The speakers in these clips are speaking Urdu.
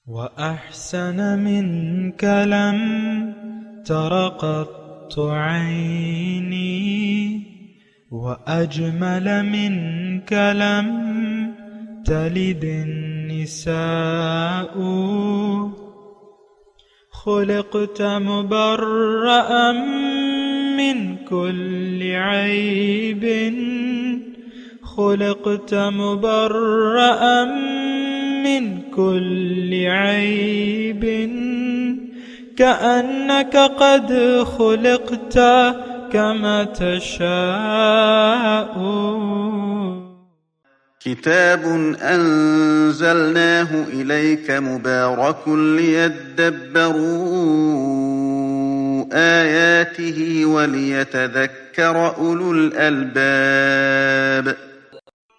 وأحسن منك لم تر قط عيني وأجمل منك لم تلد النساء خلقت مبرأ من كل عيب خلقت مبرأ من كل عيب كأنك قد خلقت كما تشاء. كتاب أنزلناه إليك مبارك ليدبروا آياته وليتذكر أولو الألباب.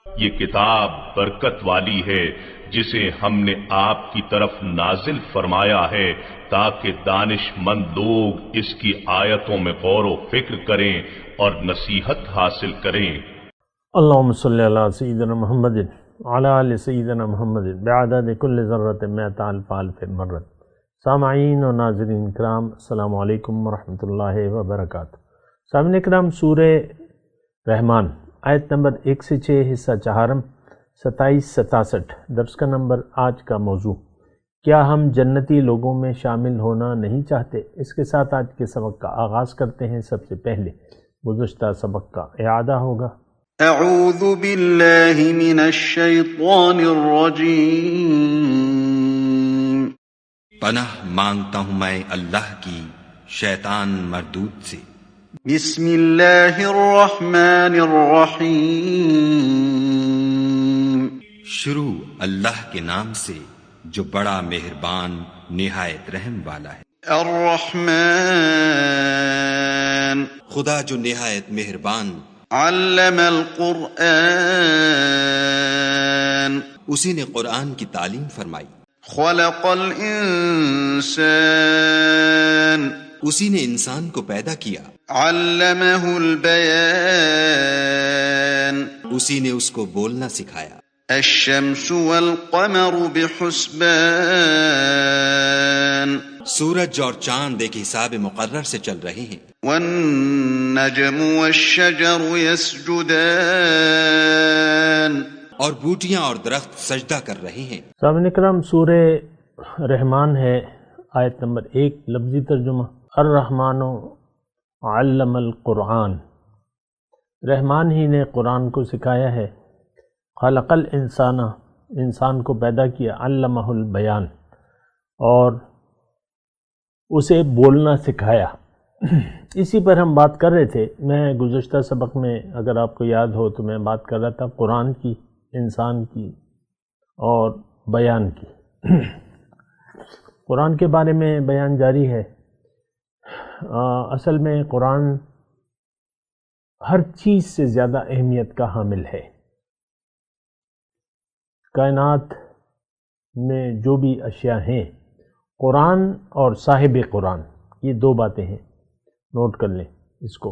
یہ کتاب برکت والی ہے جسے ہم نے آپ کی طرف نازل فرمایا ہے تاکہ دانش مند لوگ اس کی آیتوں میں غور و فکر کریں اور نصیحت حاصل کریں. اللہم صلی علی سیدنا محمد وعلی آل سیدنا محمد بعدد کل ذرۃ مئۃ الف الف مرۃ. سامعین و ناظرین کرام، السلام علیکم ورحمۃ اللہ وبرکاتہ. سامعین کرام، سورہ رحمان آیت نمبر 1 سے 6 حصہ چہارم 27-67 درس کا نمبر. آج کا موضوع کیا ہم جنتی لوگوں میں شامل ہونا نہیں چاہتے. اس کے ساتھ آج کے سبق کا آغاز کرتے ہیں. سب سے پہلے گزشتہ سبق کا اعادہ ہوگا. اعوذ باللہ من الشیطان الرجیم. پناہ مانگتا ہوں میں اللہ کی شیطان مردود سے. بسم اللہ الرحمن الرحیم. شروع اللہ کے نام سے جو بڑا مہربان نہایت رحم والا ہے. الرحمن خدا جو نہایت مہربان. علم القرآن اسی نے قرآن کی تعلیم فرمائی. خلق الانسان اسی نے انسان کو پیدا کیا. علمہ البیان اسی نے اس کو بولنا سکھایا. الشمس والقمر بحسبان سورج اور چاند ایک حساب مقرر سے چل رہے ہیں. والنجم والشجر يسجدان اور بوٹیاں اور درخت سجدہ کر رہے ہیں. سامعین کرام، سورہ رحمان ہے آیت نمبر 1. لفظی ترجمہ: الرحمن علم القرآن، رحمان ہی نے قرآن کو سکھایا ہے. خلق الانسان، انسان کو پیدا کیا. علمہ البیان، اور اسے بولنا سکھایا. اسی پر ہم بات کر رہے تھے. میں گزشتہ سبق میں اگر آپ کو یاد ہو تو میں بات کر رہا تھا قرآن کی، انسان کی اور بیان کی. قرآن کے بارے میں بیان جاری ہے. اصل میں قرآن ہر چیز سے زیادہ اہمیت کا حامل ہے. کائنات میں جو بھی اشیاء ہیں، قرآن اور صاحب قرآن، یہ دو باتیں ہیں. نوٹ کر لیں اس کو.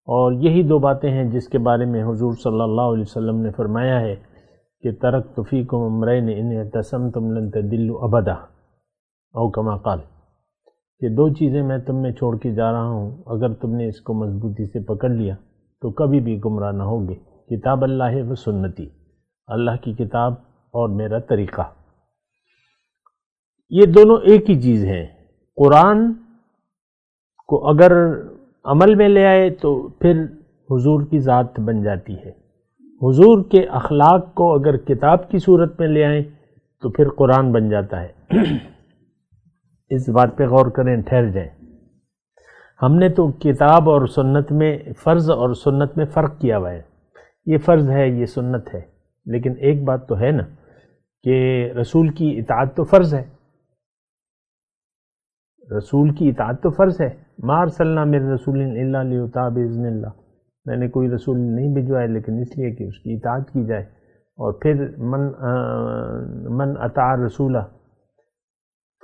اور یہی دو باتیں ہیں جس کے بارے میں حضور صلی اللہ علیہ وسلم نے فرمایا ہے کہ ترکت فیکم امرین ان اعتصمتم لن تضلوا ابدا، او کما قال، کہ دو چیزیں میں تم میں چھوڑ کے جا رہا ہوں، اگر تم نے اس کو مضبوطی سے پکڑ لیا تو کبھی بھی گمراہ نہ ہوگے. کتاب اللہ و سنتی، اللہ کی کتاب اور میرا طریقہ. یہ دونوں ایک ہی چیز ہیں. قرآن کو اگر عمل میں لے آئے تو پھر حضور کی ذات بن جاتی ہے. حضور کے اخلاق کو اگر کتاب کی صورت میں لے آئیں تو پھر قرآن بن جاتا ہے. اس بات پہ غور کریں، ٹھہر جائیں. ہم نے تو کتاب اور سنت میں فرض اور سنت میں فرق کیا ہوا ہے. یہ فرض ہے، یہ سنت ہے. لیکن ایک بات تو ہے نا کہ رسول کی اطاعت تو فرض ہے. رسول کی اطاعت تو فرض ہے. ما ارسلنا من رسول الا لیطاع باذن اللہ، میں نے کوئی رسول نہیں بھیجوایا لیکن اس لیے کہ اس کی اطاعت کی جائے. اور پھر من اطاع الرسول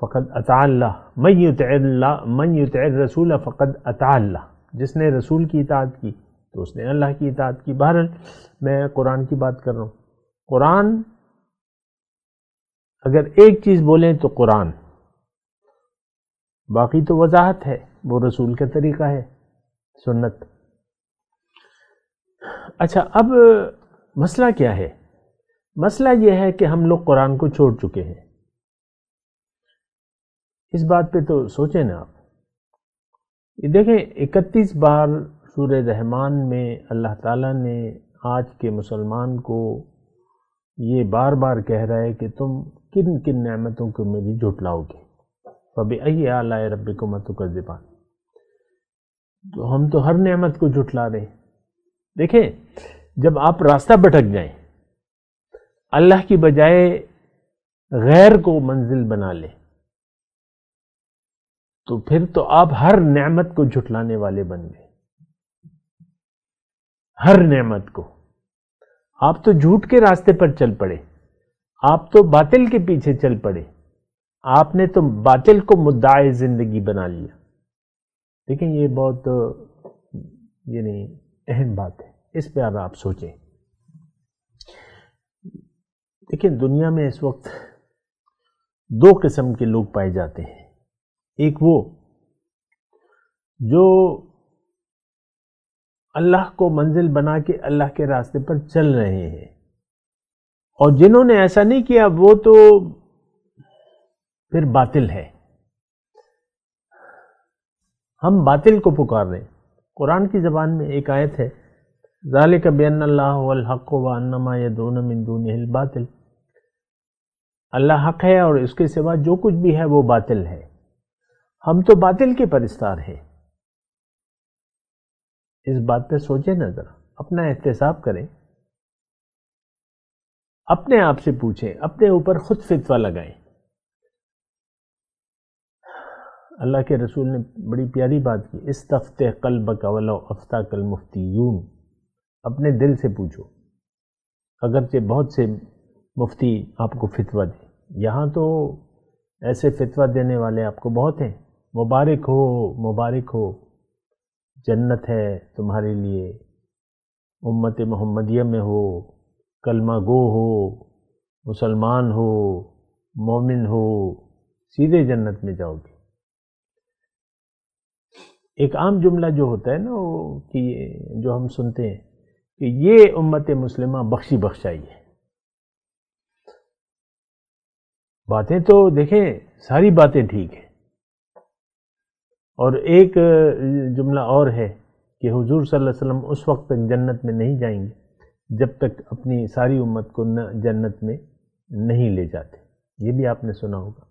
فقد اطاع اللہ، من یطع الرسول فقد اطاع اللہ. جس نے رسول کی اطاعت کی تو اس نے اللہ کی اطاعت کی. بہرحال میں قرآن کی بات کر رہا ہوں. قرآن اگر ایک چیز بولیں تو قرآن، باقی تو وضاحت ہے، وہ رسول کا طریقہ ہے، سنت۔ اچھا، اب مسئلہ کیا ہے؟ مسئلہ یہ ہے کہ ہم لوگ قرآن کو چھوڑ چکے ہیں۔ اس بات پہ تو سوچیں نا آپ۔ یہ دیکھیں 31 بار سورہ رحمان میں اللہ تعالیٰ نے آج کے مسلمان کو یہ بار بار کہہ رہا ہے کہ تم کن کن نعمتوں کو میری جھٹلاؤ گے، فَبِأَيِّ آلَاءِ رَبِّكُمَا تُكَذِّبَانِ۔ تو ہم تو ہر نعمت کو جھٹلا رہے ہیں۔ دیکھیں، جب آپ راستہ بھٹک جائیں، اللہ کی بجائے غیر کو منزل بنا لیں، تو پھر تو آپ ہر نعمت کو جھٹلانے والے بن گئے، ہر نعمت کو۔ آپ تو جھوٹ کے راستے پر چل پڑے، آپ تو باطل کے پیچھے چل پڑے، آپ نے تو باطل کو مدعی زندگی بنا لیا۔ دیکھیں یہ بہت اہم بات ہے، اس پہ اب آپ سوچیں۔ دیکھیں دنیا میں اس وقت دو قسم کے لوگ پائے جاتے ہیں۔ ایک وہ جو اللہ کو منزل بنا کے اللہ کے راستے پر چل رہے ہیں، اور جنہوں نے ایسا نہیں کیا وہ تو پھر باطل ہے۔ ہم باطل کو پکار رہے ہیں۔ قرآن کی زبان میں ایک آیت ہے، ذالک بان اللہ هو الحق وان ما يدعون من دونه الباطل۔ اللہ حق ہے اور اس کے سوا جو کچھ بھی ہے وہ باطل ہے۔ ہم تو باطل کے پرستار ہیں۔ اس بات پہ سوچیں نا ذرا، اپنا احتساب کریں، اپنے آپ سے پوچھیں، اپنے اوپر خود فتویٰ لگائیں۔ اللہ کے رسول نے بڑی پیاری بات کی، استفتح قلبک ولو افتاک المفتیون۔ اپنے دل سے پوچھو، اگرچہ بہت سے مفتی آپ کو فتویٰ دیں، یہاں تو ایسے فتویٰ دینے والے آپ کو بہت ہیں، مبارک ہو مبارک ہو، جنت ہے تمہارے لیے، امت محمدیہ میں ہو، کلمہ گو ہو، مسلمان ہو، مومن ہو، سیدھے جنت میں جاؤ گے۔ ایک عام جملہ جو ہوتا ہے نا وہ کہ جو ہم سنتے ہیں کہ یہ امت مسلمہ بخشی بخشائی ہے۔ باتیں تو دیکھیں ساری باتیں ٹھیک ہیں، اور ایک جملہ اور ہے کہ حضور صلی اللہ علیہ وسلم اس وقت تک جنت میں نہیں جائیں گے جب تک اپنی ساری امت کو جنت میں نہیں لے جاتے۔ یہ بھی آپ نے سنا ہوگا۔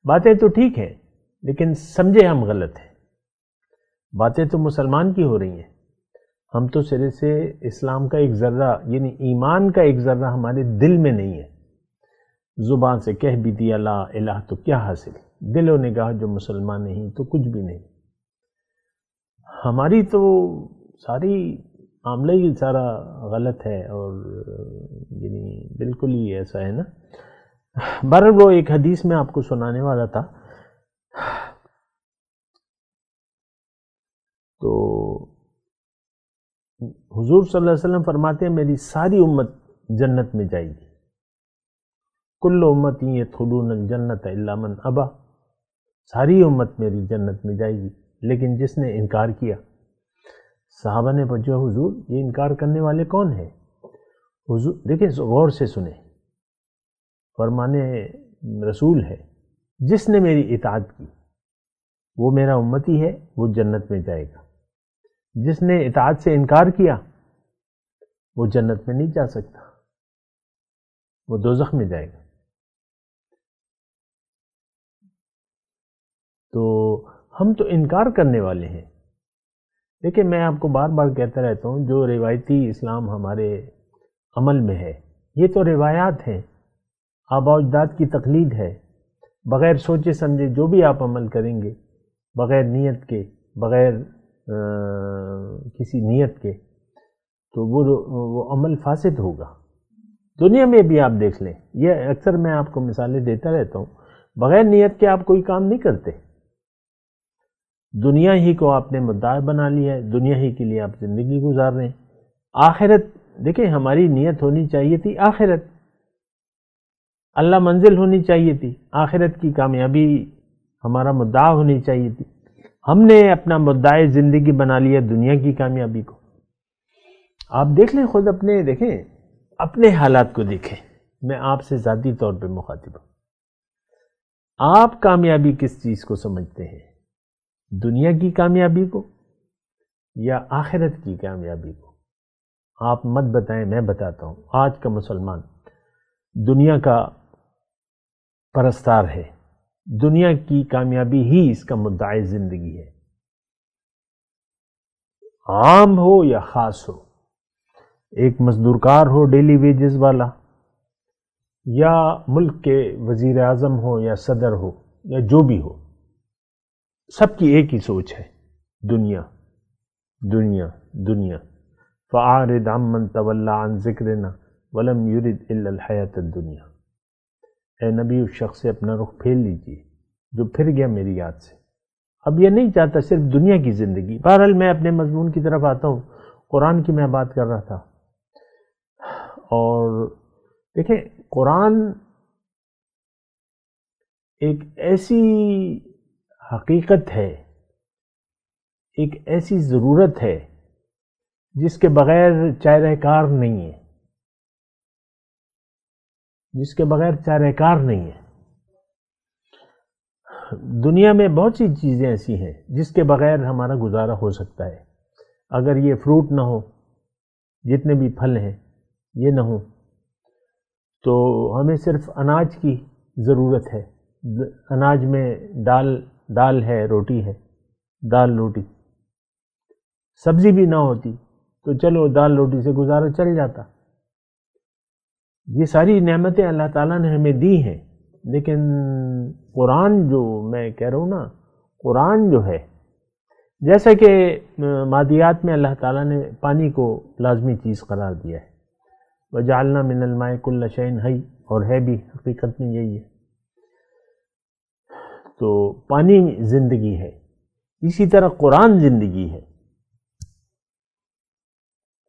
باتیں تو ٹھیک ہیں لیکن سمجھے ہم غلط ہیں۔ باتیں تو مسلمان کی ہو رہی ہیں، ہم تو سرے سے اسلام کا ایک ذرہ یعنی ایمان کا ایک ذرہ ہمارے دل میں نہیں ہے۔ زبان سے کہہ بھی دیا لا الہ تو کیا حاصل، دل و نگاہ جو مسلمان نہیں تو کچھ بھی نہیں۔ ہماری تو ساری معاملہ ہی سارا غلط ہے، اور یعنی بالکل ہی ایسا ہے نا۔ بہرحال وہ ایک حدیث میں آپ کو سنانے والا تھا، تو حضور صلی اللہ علیہ وسلم فرماتے ہیں میری ساری امت جنت میں جائے گی، کل امتی یدخلون الجنت الا من ابا، ساری امت میری جنت میں جائے گی لیکن جس نے انکار کیا۔ صحابہ نے پوچھا حضور یہ انکار کرنے والے کون ہیں؟ حضور دیکھیں غور سے سنیں، فرمانے رسول ہے جس نے میری اطاعت کی وہ میرا امتی ہے، وہ جنت میں جائے گا، جس نے اطاعت سے انکار کیا وہ جنت میں نہیں جا سکتا، وہ دوزخ میں جائے گا۔ تو ہم تو انکار کرنے والے ہیں۔ دیکھیں میں آپ کو بار بار کہتا رہتا ہوں، جو روایتی اسلام ہمارے عمل میں ہے یہ تو روایات ہیں، آباء و اجداد کی تقلید ہے، بغیر سوچے سمجھے جو بھی آپ عمل کریں گے، بغیر نیت کے، بغیر کسی نیت کے، تو وہ عمل فاسد ہوگا۔ دنیا میں بھی آپ دیکھ لیں، یہ اکثر میں آپ کو مثالیں دیتا رہتا ہوں، بغیر نیت کے آپ کوئی کام نہیں کرتے، دنیا ہی کو آپ نے مدعا بنا لیا ہے، دنیا ہی کے لیے آپ زندگی گزار رہے ہیں۔ آخرت دیکھیں ہماری نیت ہونی چاہیے تھی آخرت، اللہ منزل ہونی چاہیے تھی، آخرت کی کامیابی ہمارا مدعا ہونی چاہیے تھی، ہم نے اپنا مدعا زندگی بنا لیا دنیا کی کامیابی کو۔ آپ دیکھ لیں، خود دیکھیں اپنے حالات کو دیکھیں، میں آپ سے ذاتی طور پہ مخاطب ہوں۔ آپ کامیابی کس چیز کو سمجھتے ہیں؟ دنیا کی کامیابی کو یا آخرت کی کامیابی کو؟ آپ مت بتائیں، میں بتاتا ہوں۔ آج کا مسلمان دنیا کا پرستار ہے، دنیا کی کامیابی ہی اس کا مدعا زندگی ہے، عام ہو یا خاص ہو، ایک مزدور کار ہو ڈیلی ویجز والا، یا ملک کے وزیر اعظم ہو یا صدر ہو یا جو بھی ہو، سب کی ایک ہی سوچ ہے، دنیا دنیا دنیا۔ فَأَعْرِضْ عَمَّنْ تَوَلَّىٰ عَنْ ذِكْرِنَا وَلَمْ يُرِدْ إِلَّا الْحَيَاةَ الدُّنْيَا۔ اے نبی، اس شخص سے اپنا رخ پھیر لیجیے جو پھر گیا میری یاد سے، اب یہ نہیں چاہتا صرف دنیا کی زندگی۔ بہرحال میں اپنے مضمون کی طرف آتا ہوں، قرآن کی میں بات کر رہا تھا، اور دیکھیں قرآن ایک ایسی حقیقت ہے، ایک ایسی ضرورت ہے جس کے بغیر چارہ کار نہیں ہے، جس کے بغیر چارہ کار نہیں ہے۔ دنیا میں بہت سی چیزیں ایسی ہیں جس کے بغیر ہمارا گزارا ہو سکتا ہے، اگر یہ فروٹ نہ ہو، جتنے بھی پھل ہیں یہ نہ ہو، تو ہمیں صرف اناج کی ضرورت ہے۔ اناج میں دال ہے، روٹی ہے، دال روٹی۔ سبزی بھی نہ ہوتی تو چلو دال روٹی سے گزارا چل جاتا۔ یہ ساری نعمتیں اللہ تعالیٰ نے ہمیں دی ہیں، لیکن قرآن جو میں کہہ رہا ہوں نا، قرآن جو ہے، جیسا کہ مادیات میں اللہ تعالیٰ نے پانی کو لازمی چیز قرار دیا ہے، وَجَعَلْنَا مِنَ الْمَاءِ كُلَّ شَيْءٍ حَيٍّ، اور ہے بھی حقیقت میں یہی ہے۔ تو پانی زندگی ہے، اسی طرح قرآن زندگی ہے،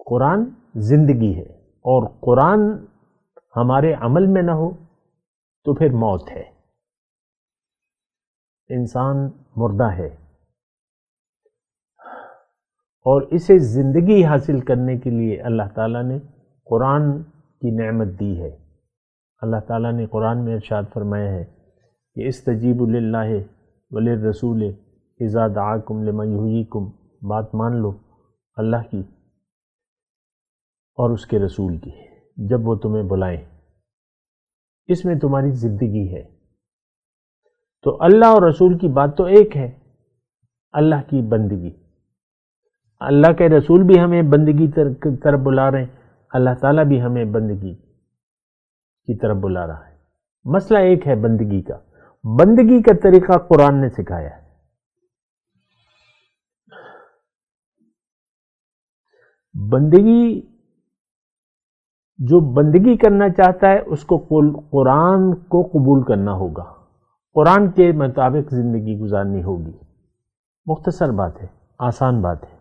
قرآن زندگی ہے، اور قرآن ہمارے عمل میں نہ ہو تو پھر موت ہے، انسان مردہ ہے۔ اور اسے زندگی حاصل کرنے کے لیے اللہ تعالیٰ نے قرآن کی نعمت دی ہے۔ اللہ تعالیٰ نے قرآن میں ارشاد فرمایا ہے کہ استجیبوا للہ وللرسول اذا دعاکم لما یحییکم، بات مان لو اللہ کی اور اس کے رسول کی جب وہ تمہیں بلائیں، اس میں تمہاری زندگی ہے۔ تو اللہ اور رسول کی بات تو ایک ہے، اللہ کی بندگی، اللہ کے رسول بھی ہمیں بندگی طرف بلا رہے ہیں، اللہ تعالیٰ بھی ہمیں بندگی کی طرف بلا رہا ہے۔ مسئلہ ایک ہے بندگی کا، بندگی کا طریقہ قرآن نے سکھایا ہے۔ بندگی، جو بندگی کرنا چاہتا ہے اس کو قرآن کو قبول کرنا ہوگا، قرآن کے مطابق زندگی گزارنی ہوگی۔ مختصر بات ہے، آسان بات ہے۔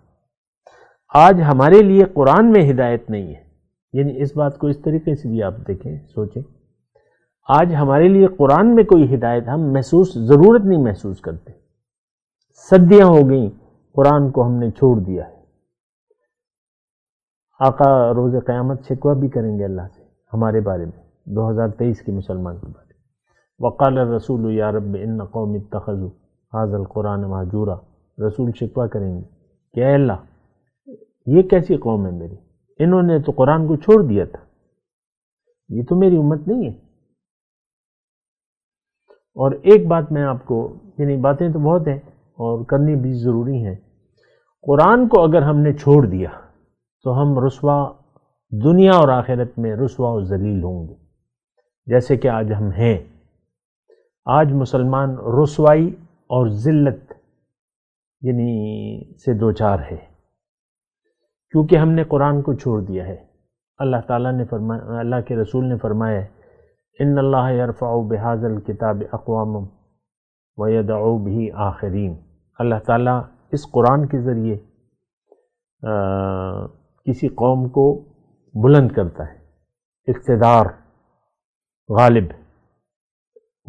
آج ہمارے لیے قرآن میں ہدایت نہیں ہے، یعنی اس بات کو اس طریقے سے بھی آپ دیکھیں، سوچیں، آج ہمارے لیے قرآن میں کوئی ہدایت ہم ضرورت نہیں محسوس کرتے۔ صدیاں ہو گئیں قرآن کو ہم نے چھوڑ دیا ہے۔ آقا روز قیامت شکوہ بھی کریں گے اللہ سے ہمارے بارے میں، 2023 کے مسلمان کے بارے میں۔ وقال الرسول یا رب ان قوم اتخذوا هذا القرآن مہجورا، رسول شکوہ کریں گے کہ اے اللہ، یہ کیسی قوم ہے میری، انہوں نے تو قرآن کو چھوڑ دیا تھا، یہ تو میری امت نہیں ہے۔ اور ایک بات میں آپ کو، یعنی باتیں تو بہت ہیں اور کرنی بھی ضروری ہیں، قرآن کو اگر ہم نے چھوڑ دیا تو ہم رسوا، دنیا اور آخرت میں رسوا و ذلیل ہوں گے، جیسے کہ آج ہم ہیں۔ آج مسلمان رسوائی اور ذلت یعنی سے دوچار ہے، کیونکہ ہم نے قرآن کو چھوڑ دیا ہے۔ اللہ تعالیٰ نے فرمایا، اللہ کے رسول نے فرمایا ہے، ان اللہ یرفع بہذا الکتاب اقواما ویدعو بہ آخرین، اللہ تعالیٰ اس قرآن کے ذریعے کسی قوم کو بلند کرتا ہے، اقتدار غالب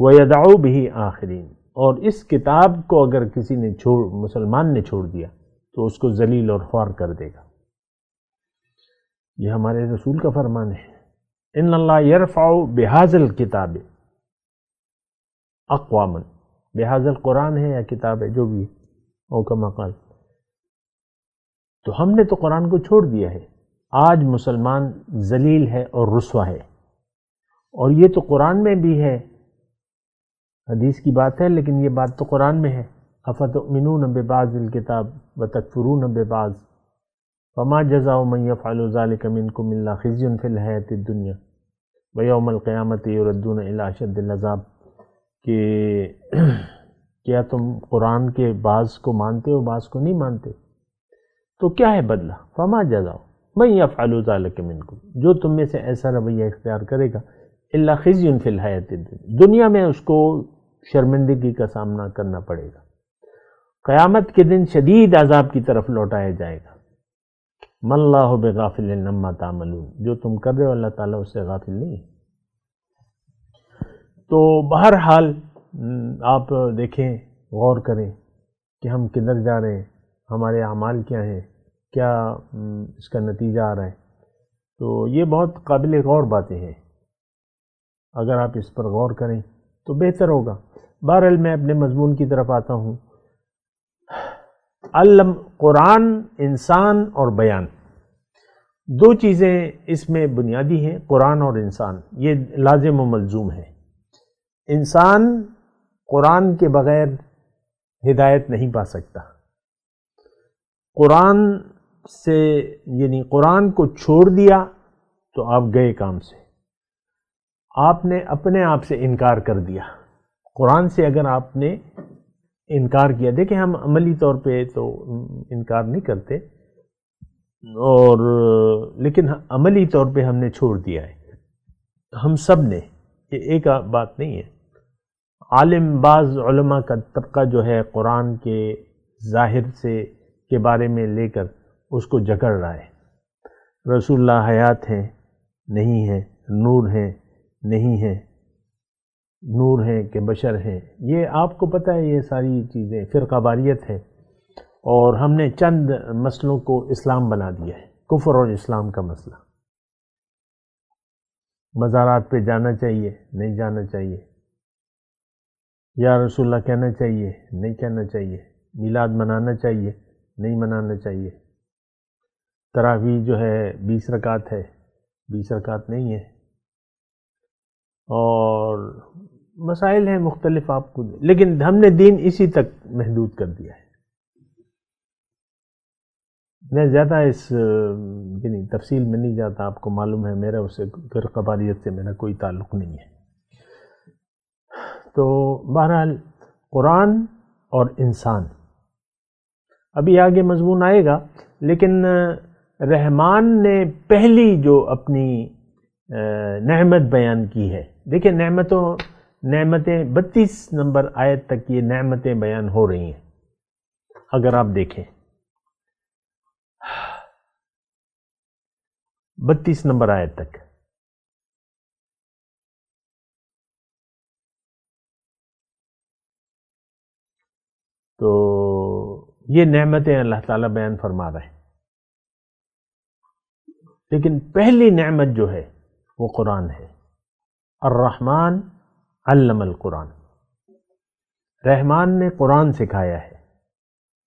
وَيَدْعُو بِهِ آخِرِينَ، اور اس کتاب کو اگر کسی نے مسلمان نے چھوڑ دیا تو اس کو ذلیل اور خوار کر دے گا۔ یہ ہمارے رسول کا فرمان ہے، ان اللہ یرفع بہذا الکتاب اقواما، بہذا القرآن ہے یا کتاب ہے جو بھی ہے، او کما قال، تو ہم نے تو قرآن کو چھوڑ دیا ہے، آج مسلمان ذلیل ہے اور رسوا ہے، اور یہ تو قرآن میں بھی ہے، حدیث کی بات ہے لیکن یہ بات تو قرآن میں ہے، افتؤمنون ببعض الکتاب وتکفرون ببعض فما جزاء من يفعل ذلك منكم الا خزي في الحیاۃ الدنیا ویوم القیامۃ یردون الی اشد العذاب، کہ کیا تم قرآن کے بعض کو مانتے ہو بعض کو نہیں مانتے، تو کیا ہے بدلہ، فما جزاء من يفعل ذلك منكم، جو تم میں سے ایسا رویہ اختیار کرے گا، الا خزي في الحیاۃ الدنیا، دنیا میں اس کو شرمندگی کا سامنا کرنا پڑے گا، قیامت کے دن شدید عذاب کی طرف لوٹایا جائے گا۔ ما اللہ بغافل عما تعملون، جو تم کر رہے ہو اللہ تعالیٰ اس سے غافل نہیں ہے۔ تو بہرحال آپ دیکھیں، غور کریں کہ ہم کدھر جا رہے ہیں، ہمارے اعمال کیا ہیں، کیا اس کا نتیجہ آ رہا ہے، تو یہ بہت قابل غور باتیں ہیں، اگر آپ اس پر غور کریں تو بہتر ہوگا۔ بہرحال میں اپنے مضمون کی طرف آتا ہوں۔ علم قرآن، انسان اور بیان، دو چیزیں اس میں بنیادی ہیں، قرآن اور انسان، یہ لازم و ملزوم ہے۔ انسان قرآن کے بغیر ہدایت نہیں پا سکتا، قرآن سے یعنی قرآن کو چھوڑ دیا تو آپ گئے کام سے، آپ نے اپنے آپ سے انکار کر دیا۔ قرآن سے اگر آپ نے انکار کیا، دیکھیں ہم عملی طور پہ تو انکار نہیں کرتے، اور لیکن عملی طور پہ ہم نے چھوڑ دیا ہے، ہم سب نے، یہ ایک بات نہیں ہے۔ عالم، بعض علماء کا طبقہ جو ہے قرآن کے ظاہر سے کے بارے میں لے کر اس کو جکڑ رہا ہے، رسول اللہ حیات ہیں نہیں ہیں، نور ہیں نہیں ہیں، نور ہیں کہ بشر ہیں، یہ آپ کو پتہ ہے، یہ ساری چیزیں فرقہ واریت ہے، اور ہم نے چند مسئلوں کو اسلام بنا دیا ہے، کفر اور اسلام کا مسئلہ۔ مزارات پہ جانا چاہیے نہیں جانا چاہیے، یا رسول اللہ کہنا چاہیے نہیں کہنا چاہیے، میلاد منانا چاہیے نہیں منانا چاہیے، تراویح جو ہے 20 رکعت ہے 20 رکعت نہیں ہے، اور مسائل ہیں مختلف آپ کو، لیکن ہم نے دین اسی تک محدود کر دیا ہے۔ میں زیادہ اس یعنی تفصیل میں نہیں جاتا، آپ کو معلوم ہے میرا اس سے فرقہ واریت سے میرا کوئی تعلق نہیں ہے۔ تو بہرحال قرآن اور انسان، ابھی آگے مضمون آئے گا، لیکن رحمان نے پہلی جو اپنی نعمت بیان کی ہے، دیکھیں نعمتیں 32 نمبر آیت تک یہ نعمتیں بیان ہو رہی ہیں، اگر آپ دیکھیں 32 نمبر آیت تک، تو یہ نعمتیں اللہ تعالیٰ بیان فرما رہے ہیں، لیکن پہلی نعمت جو ہے وہ قرآن ہے۔ الرحمن علم القرآن، رحمان نے قرآن سکھایا ہے،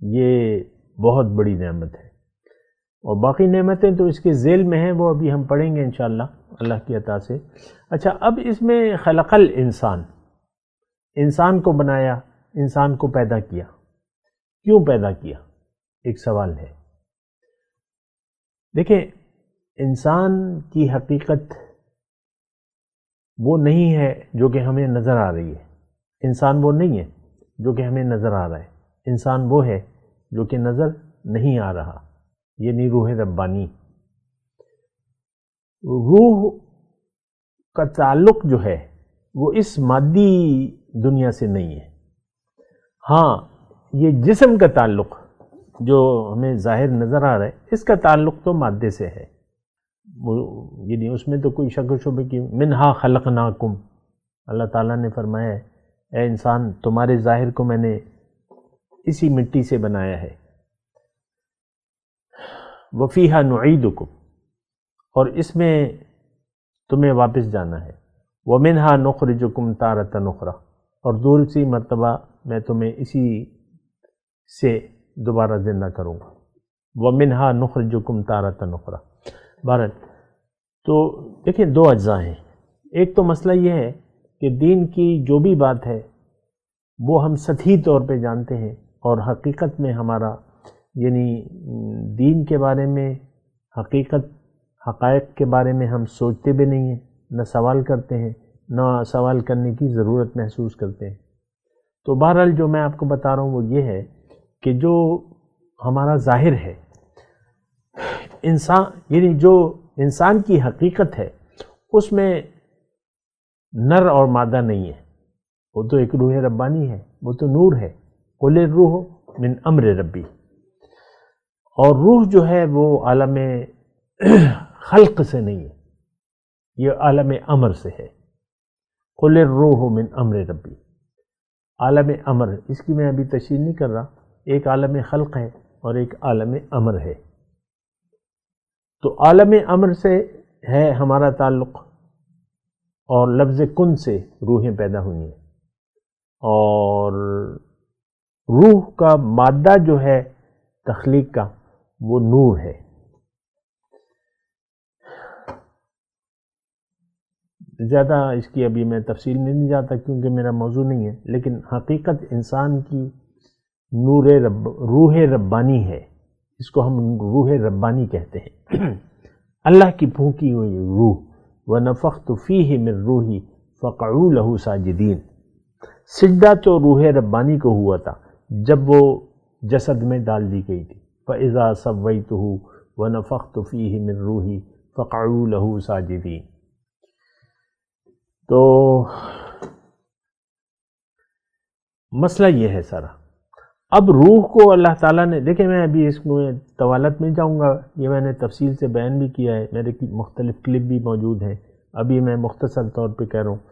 یہ بہت بڑی نعمت ہے، اور باقی نعمتیں تو اس کے ذیل میں ہیں، وہ ابھی ہم پڑھیں گے انشاءاللہ اللہ کی عطا سے۔ اچھا، اب اس میں خلق الانسان، انسان کو بنایا، انسان کو پیدا کیا، کیوں پیدا کیا، ایک سوال ہے۔ دیکھیں انسان کی حقیقت وہ نہیں ہے جو کہ ہمیں نظر آ رہی ہے، انسان وہ نہیں ہے جو کہ ہمیں نظر آ رہا ہے، انسان وہ ہے جو کہ نظر نہیں آ رہا، یعنی روح ربانی۔ روح کا تعلق جو ہے وہ اس مادی دنیا سے نہیں ہے، ہاں یہ جسم کا تعلق جو ہمیں ظاہر نظر آ رہا ہے، اس کا تعلق تو مادے سے ہے، یعنی اس میں تو کوئی شک و شبہ کی، منہا خلقناکم، اللہ تعالیٰ نے فرمایا ہے اے انسان تمہارے ظاہر کو میں نے اسی مٹی سے بنایا ہے، وَفِيهَا نُعِيدُكُمْ، اور اس میں تمہیں واپس جانا ہے، وَمِنْهَا نُخْرِجُكُمْ تَارَةً أُخْرَى، اور دوسری مرتبہ میں تمہیں اسی سے دوبارہ زندہ کروں گا، وَمِنْهَا نُخْرِجُكُمْ تَارَةً أُخْرَى۔ بہرحال تو دیکھیں دو اجزاء ہیں، ایک تو مسئلہ یہ ہے کہ دین کی جو بھی بات ہے وہ ہم سطحی طور پہ جانتے ہیں، اور حقیقت میں ہمارا یعنی دین کے بارے میں حقائق کے بارے میں ہم سوچتے بھی نہیں ہیں، نہ سوال کرتے ہیں، نہ سوال کرنے کی ضرورت محسوس کرتے ہیں۔ تو بہرحال جو میں آپ کو بتا رہا ہوں وہ یہ ہے کہ جو ہمارا ظاہر ہے انسان، یعنی جو انسان کی حقیقت ہے اس میں نر اور مادہ نہیں ہے، وہ تو ایک روح ربانی ہے، وہ تو نور ہے، قل الروح من امر ربی، اور روح جو ہے وہ عالم خلق سے نہیں ہے، یہ عالم امر سے ہے، قل الروح من امر ربی، عالم امر، اس کی میں ابھی تشریح نہیں کر رہا، ایک عالم خلق ہے اور ایک عالم امر ہے۔ تو عالم امر سے ہے ہمارا تعلق، اور لفظ کن سے روحیں پیدا ہوئی ہیں، اور روح کا مادہ جو ہے تخلیق کا وہ نور ہے۔ زیادہ اس کی ابھی میں تفصیل میں نہیں جاتا کیونکہ میرا موضوع نہیں ہے، لیکن حقیقت انسان کی روح ربانی ہے، اس کو ہم روح ربانی کہتے ہیں، اللہ کی پھونکی ہوئی روح، وَنَفَخْتُ فِيهِ مِن رُوحِي فَقَعُوا لَهُ ساجدین۔ سجدہ تو روح ربانی کو ہوا تھا جب وہ جسد میں ڈال دی گئی تھی، فَإِذَا سَوَّيْتُهُ وَنَفَخْتُ فِيهِ مِن رُوحِي فَقَعُوا لَهُ ساجدین۔ تو مسئلہ یہ ہے سارا۔ اب روح کو اللہ تعالیٰ نے، دیکھیں میں ابھی اس میں طوالت میں جاؤں گا، یہ میں نے تفصیل سے بیان بھی کیا ہے، میرے مختلف کلپ بھی موجود ہیں، ابھی میں مختصر طور پہ کہہ رہا ہوں۔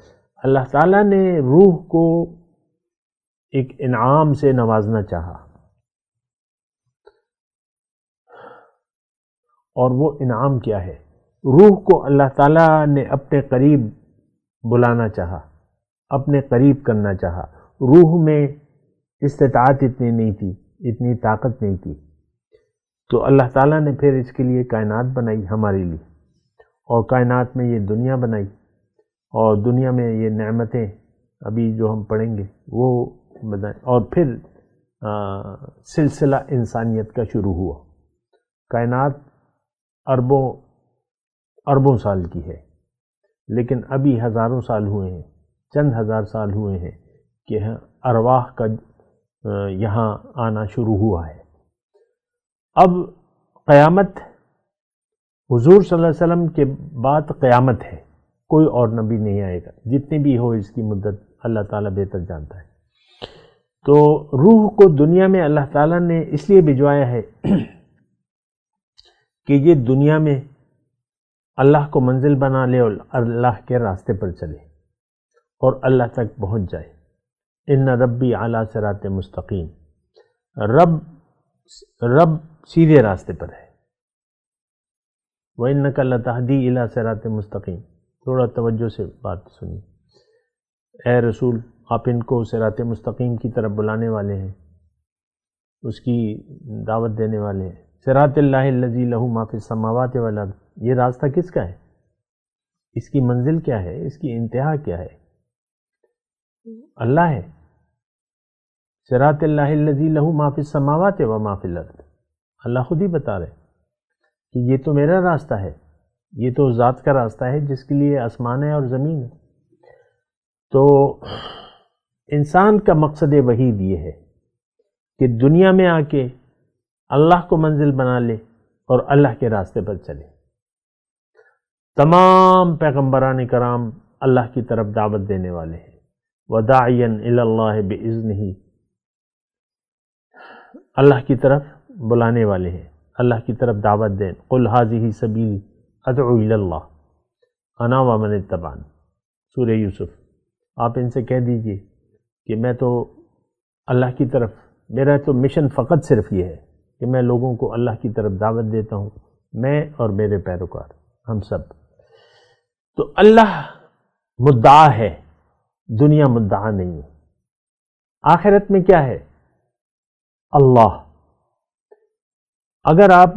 اللہ تعالیٰ نے روح کو ایک انعام سے نوازنا چاہا، اور وہ انعام کیا ہے؟ روح کو اللہ تعالیٰ نے اپنے قریب بلانا چاہا، اپنے قریب کرنا چاہا۔ روح میں استطاعت اتنی نہیں تھی، اتنی طاقت نہیں تھی، تو اللہ تعالیٰ نے پھر اس کے لیے کائنات بنائی ہمارے لیے، اور کائنات میں یہ دنیا بنائی، اور دنیا میں یہ نعمتیں ابھی جو ہم پڑھیں گے وہ بنائیں، اور پھر سلسلہ انسانیت کا شروع ہوا۔ کائنات اربوں سال کی ہے، لیکن ابھی ہزاروں سال ہوئے ہیں، چند ہزار سال ہوئے ہیں کہ ارواح کا یہاں آنا شروع ہوا ہے۔ اب قیامت، حضور صلی اللہ علیہ وسلم کے بعد قیامت ہے، کوئی اور نبی نہیں آئے گا، جتنی بھی ہو اس کی مدت اللہ تعالیٰ بہتر جانتا ہے۔ تو روح کو دنیا میں اللہ تعالیٰ نے اس لیے بھجوایا ہے کہ یہ دنیا میں اللہ کو منزل بنا لے اور اللہ کے راستے پر چلے اور اللہ تک پہنچ جائے۔ ان ربی علی صراط مستقیم، رب سیدھے راستے پر ہے۔ وَإِنَّكَ لَتَهْدِي إِلَى صِرَاطٍ مُسْتَقِيمٍ۔ تھوڑا توجہ سے بات سنیے، اے رسول آپ ان کو صراط مستقیم کی طرف بلانے والے ہیں، اس کی دعوت دینے والے ہیں۔ صراط اللہ الذی لہ ما فی السماوات والارض، یہ راستہ کس کا ہے؟ اس کی منزل کیا ہے؟ اس کی انتہا کیا ہے؟ اللہ ہے۔ صراط اللہ الذی لہ ما فی السماوات و ما فی الارض، اللہ خود ہی بتا رہے کہ یہ تو میرا راستہ ہے، یہ تو ذات کا راستہ ہے جس کے لیے آسمان ہے اور زمین ہے۔ تو انسان کا مقصد وحید یہ ہے کہ دنیا میں آ کے اللہ کو منزل بنا لے اور اللہ کے راستے پر چلے۔ تمام پیغمبران کرام اللہ کی طرف دعوت دینے والے ہیں، وَدَاعِيًا إِلَى اللَّهِ بِإِذْنِهِ، اللہ کی طرف بلانے والے ہیں، اللہ کی طرف دعوت دیں۔ قُلْ هَذِهِ سَبِيلِي أَدْعُو إِلَى اللَّهِ أَنَا وَمَنِ اتَّبَعَنِ، سورہ یوسف۔ آپ ان سے کہہ دیجئے کہ میں تو اللہ کی طرف، میرا تو مشن فقط صرف یہ ہے کہ میں لوگوں کو اللہ کی طرف دعوت دیتا ہوں، میں اور میرے پیروکار، ہم سب۔ تو اللہ مدعا ہے، دنیا مدعا نہیں ہے۔ آخرت میں کیا ہے؟ اللہ۔ اگر آپ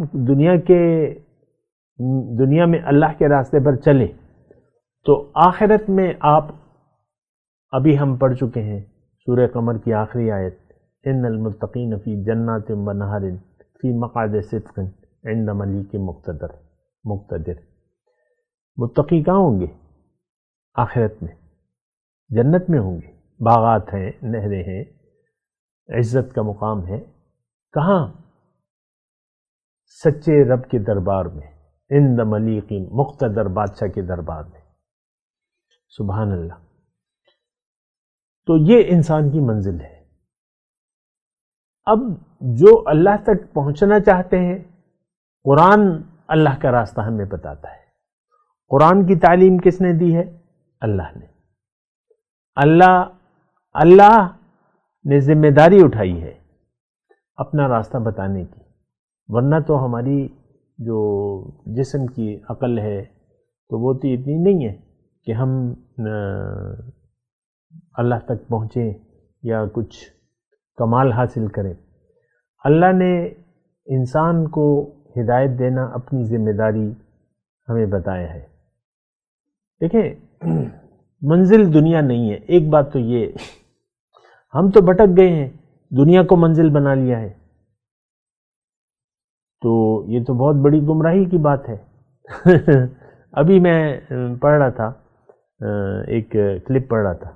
دنیا میں اللہ کے راستے پر چلیں تو آخرت میں آپ، ابھی ہم پڑھ چکے ہیں سورہ قمر کی آخری آیت، ان المتقین فی جنات و نہر فی مقعد صدق عند ملیک مقتدر۔ متقی کہاں ہوں گے؟ آخرت میں، جنت میں ہوں گے، باغات ہیں، نہریں ہیں، عزت کا مقام ہے۔ کہاں؟ سچے رب کے دربار میں، عند ملیک مقتدر، بادشاہ کے دربار میں۔ سبحان اللہ۔ تو یہ انسان کی منزل ہے۔ اب جو اللہ تک پہنچنا چاہتے ہیں، قرآن اللہ کا راستہ ہمیں بتاتا ہے۔ قرآن کی تعلیم کس نے دی ہے؟ اللہ نے۔ اللہ نے ذمہ داری اٹھائی ہے اپنا راستہ بتانے کی، ورنہ تو ہماری جو جسم کی عقل ہے تو وہ تو اتنی نہیں ہے کہ ہم اللہ تک پہنچیں یا کچھ کمال حاصل کریں۔ اللہ نے انسان کو ہدایت دینا اپنی ذمہ داری ہمیں بتایا ہے۔ دیکھیں، منزل دنیا نہیں ہے۔ ایک بات تو یہ، ہم تو بھٹک گئے ہیں، دنیا کو منزل بنا لیا ہے، تو یہ تو بہت بڑی گمراہی کی بات ہے۔ ابھی میں پڑھ رہا تھا، ایک کلپ پڑھ رہا تھا،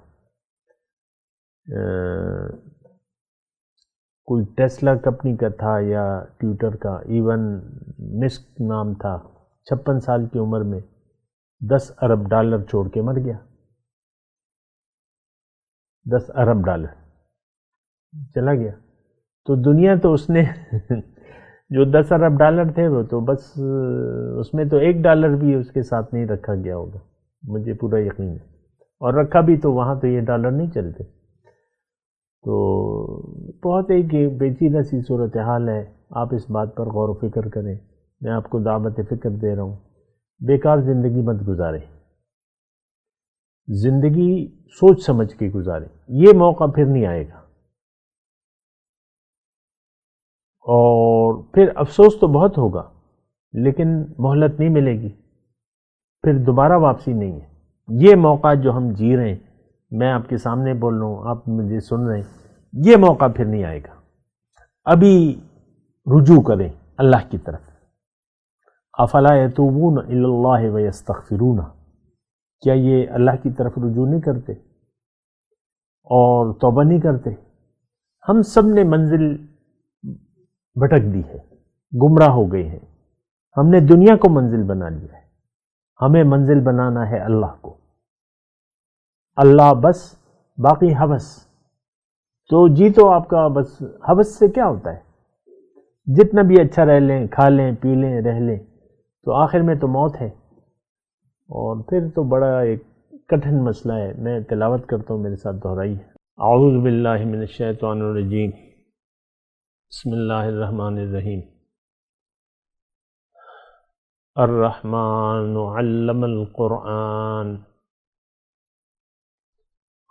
کوئی ٹیسلا کمپنی کا تھا یا ٹویٹر کا، ایون مسک نام تھا، 56 سال کی عمر میں 10 ارب ڈالر چھوڑ کے مر گیا۔ 10 ارب ڈالر چلا گیا۔ تو دنیا تو اس نے جو 10 ارب ڈالر تھے وہ تو بس اس میں تو $1 بھی اس کے ساتھ نہیں رکھا گیا ہوگا، مجھے پورا یقین ہے، اور رکھا بھی تو وہاں تو یہ ڈالر نہیں چلتے۔ تو بہت ایک پیچیدہ سی صورتحال ہے، آپ اس بات پر غور و فکر کریں۔ میں آپ کو دعوت فکر دے رہا ہوں، بیکار زندگی مت گزاریں، زندگی سوچ سمجھ کے گزاریں۔ یہ موقع پھر نہیں آئے گا، اور پھر افسوس تو بہت ہوگا، لیکن مہلت نہیں ملے گی، پھر دوبارہ واپسی نہیں ہے۔ یہ موقع جو ہم جی رہے ہیں، میں آپ کے سامنے بول رہا ہوں، آپ مجھے سن رہے ہیں، یہ موقع پھر نہیں آئے گا۔ ابھی رجوع کریں اللہ کی طرف۔ افلا یتوبون الی اللہ ویستغفرون، کیا یہ اللہ کی طرف رجوع نہیں کرتے اور توبہ نہیں کرتے؟ ہم سب نے منزل بھٹک دی ہے، گمراہ ہو گئے ہیں۔ ہم نے دنیا کو منزل بنا لیا ہے، ہمیں منزل بنانا ہے اللہ کو۔ اللہ بس، باقی ہوس تو جی تو آپ کا بس، ہوس سے کیا ہوتا ہے؟ جتنا بھی اچھا رہ لیں، کھا لیں، پی لیں، رہ لیں، تو آخر میں تو موت ہے، اور پھر تو بڑا ایک کٹھن مسئلہ ہے۔ میں تلاوت کرتا ہوں، میرے ساتھ دہرائی ہے۔ اعوذ باللہ من الشیطان الرجیم، بسم اللہ الرحمن الرحیم۔ الرحمن علم القرآن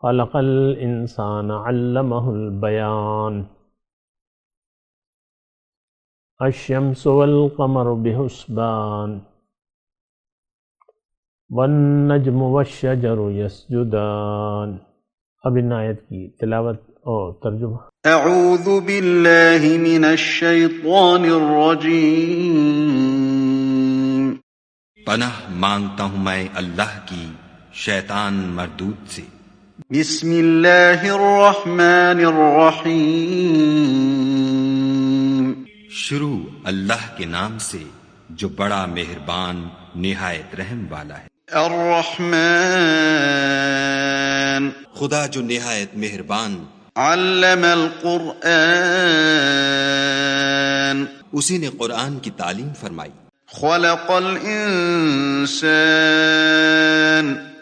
خلق الانسان علمہ البیان الشمس والقمر بحسبان والنجم والشجر یسجدان۔ اب ان آیت کی تلاوت اور ترجمہ۔ اعوذ باللہ من الشیطان الرجیم، پناہ مانگتا ہوں میں اللہ کی شیطان مردود سے۔ بسم اللہ الرحمن الرحیم، شروع اللہ کے نام سے جو بڑا مہربان نہایت رحم والا ہے۔ الرحمن، خدا جو نہایت مہربان، علم القرآن، اسی نے قرآن کی تعلیم فرمائی۔ خلق الانسان،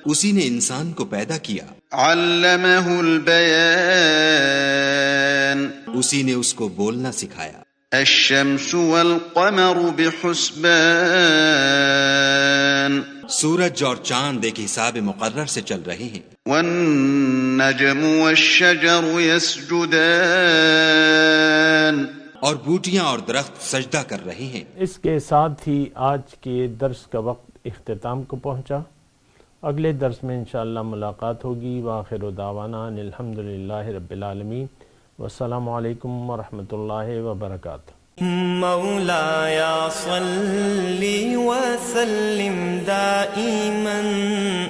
اسی نے انسان کو پیدا کیا، علمہ البیان، اسی نے اس کو بولنا سکھایا، الشمس والقمر بحسبان، سورج اور چاند ایک حساب مقرر سے چل رہے ہیں، والنجم والشجر يسجدان، اور بوٹیاں اور درخت سجدہ کر رہے ہیں۔ اس کے ساتھ ہی آج کے درس کا وقت اختتام کو پہنچا۔ اگلے درس میں انشاءاللہ ملاقات ہوگی۔ وآخر دعوانا ان الحمدللہ رب العالمین، والسلام علیکم ورحمۃ اللہ وبرکاتہ۔ مولاي صل وسلم دائما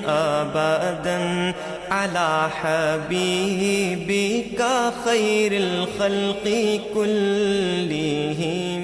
أبدا على حبيبك خير الخلق كلهم